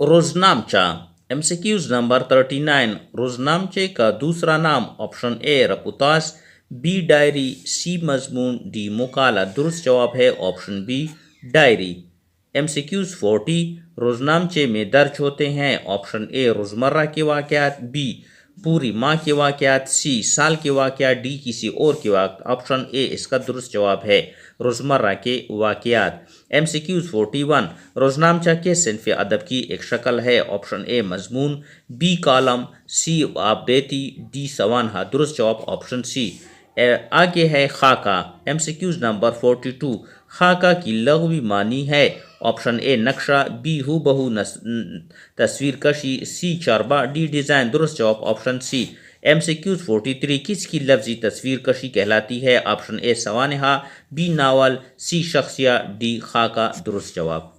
روزنامچہ MCQs number 39 روزنامچے کا دوسرا نام آپشن اے رپوتاس، بی ڈائری، سی مضمون، ڈی مقالہ۔ درست جواب ہے آپشن بی ڈائری۔ MCQs 40 روزنامچے میں درج ہوتے ہیں آپشن اے روزمرہ کے واقعات، بی پوری ماہ کے واقعات، سی سال کے واقعات، ڈی کسی اور کے واقعات۔ آپشن اے اس کا درست جواب ہے روزمرہ کے واقعات۔ MCQs 41 روزنامچہ کے صنف ادب کی ایک شکل ہے آپشن اے مضمون، بی کالم، سی آپ بیتی، ڈی سوانح۔ درست جواب آپشن سی۔ آگے ہے خاکہ۔ MCQs نمبر 42 خاکہ کی لغوی معنی ہے آپشن اے نقشہ، بی ہو بہو تصویر کشی، سی چربہ، ڈی ڈیزائن۔ درست جواب آپشن سی۔ MCQs 43 کس کی لفظی تصویر کشی کہلاتی ہے؟ آپشن اے سوانحہ، بی ناول، سی شخصیہ، ڈی خاکہ۔ درست جواب۔